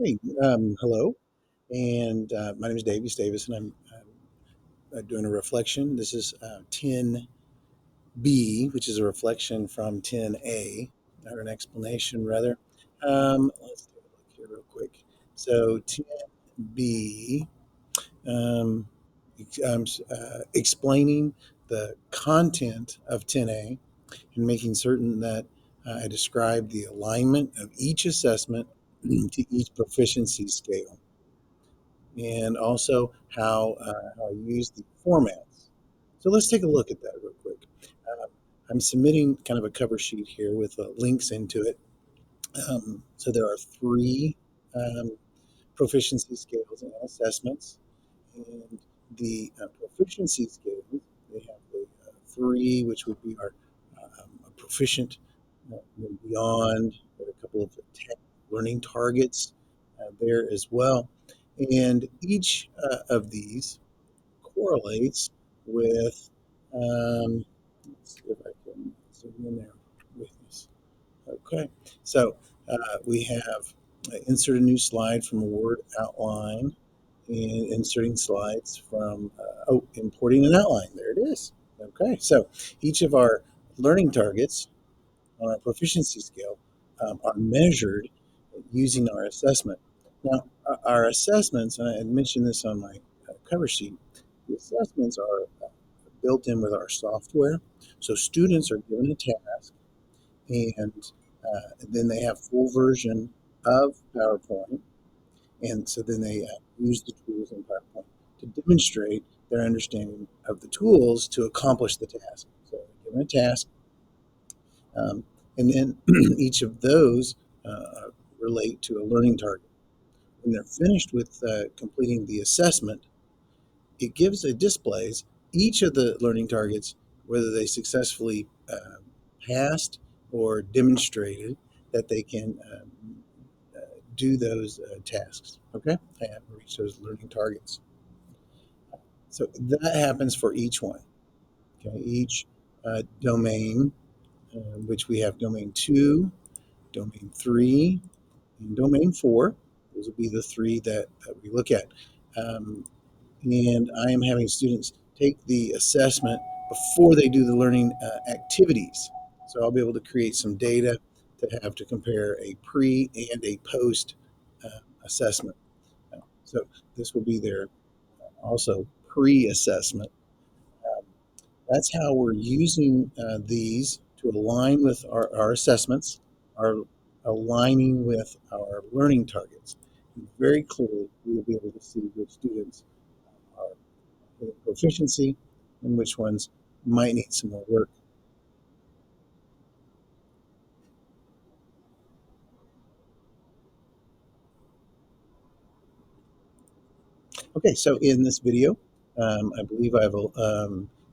Hey, hello, and my name is Davies Davis, and I'm doing a reflection. This is 10B, which is a reflection from 10A, or an explanation rather. Let's take a look here real quick. So 10B, um, explaining the content of 10A and making certain that I describe the alignment of each assessment to each proficiency scale, and also how I use the formats. So let's take a look at that real quick. I'm submitting kind of a cover sheet here with links into it. So there are three um, proficiency scales and assessments, and the proficiency scales, they have the three, which would be our proficient, beyond, a couple of learning targets there as well. And each of these correlates with, let's see if I can zoom in there with this. Okay, so we have insert a new slide from a Word outline and inserting slides from, importing an outline. There it is. Okay, so each of our learning targets on our proficiency scale are measured using our assessment. Now, our assessments, and I had mentioned this on my cover sheet, the assessments are built in with our software. So students are given a task, and then they have full version of PowerPoint, and so then they use the tools in PowerPoint to demonstrate their understanding of the tools to accomplish the task. So they're given a task, um, and then each of those relate to a learning target. When they're finished with completing the assessment, it displays each of the learning targets, whether they successfully passed or demonstrated that they can do those tasks. Okay, and reach those learning targets. So that happens for each one. Okay, each domain, which we have domain 2, domain 3, and domain 4. Those will be the three that we look at. Um, and I am having students take the assessment before they do the learning activities. So I'll be able to create some data to have to compare a pre and a post assessment. So this will be their also pre-assessment. Um, that's how we're using these to align with our assessments, are aligning with our learning targets. And very clearly, we will be able to see which students are proficiency and which ones might need some more work. Okay, so in this video, I believe I've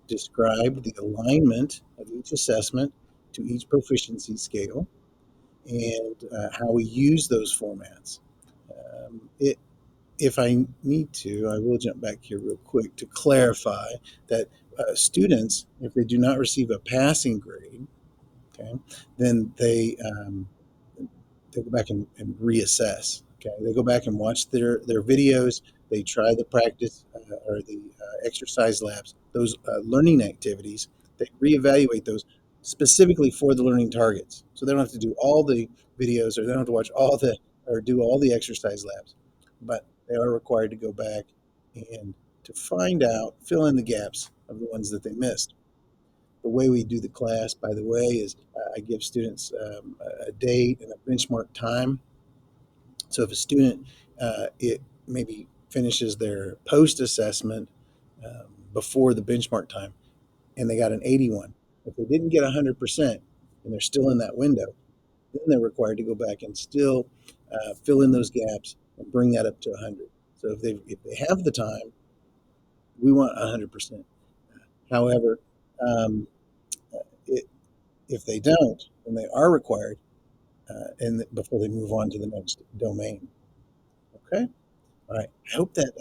described the alignment of each assessment to each proficiency scale, and how we use those formats. If I need to, I will jump back here real quick to clarify that students, if they do not receive a passing grade, okay, then they go back and reassess. Okay, they go back and watch their videos. They try the practice or the exercise labs, those learning activities. They reevaluate those specifically for the learning targets, so they don't have to do all the videos, or they don't have to watch all the or do all the exercise labs, but they are required to go back and to find out, fill in the gaps of the ones that they missed. The way we do the class, by the way, is I give students a date and a benchmark time. So if a student it maybe finishes their post assessment before the benchmark time and they got an 81, if they didn't get 100% and they're still in that window, then they're required to go back and still fill in those gaps and bring that up to 100. So if they have the time, we want 100%. However, um, it, if they don't, then they are required, and before they move on to the next domain. Okay. All right. I hope that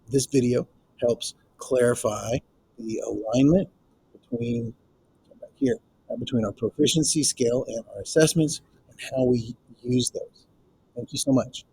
this video helps clarify the alignment between back here between our proficiency scale and our assessments and how we use those. Thank you so much.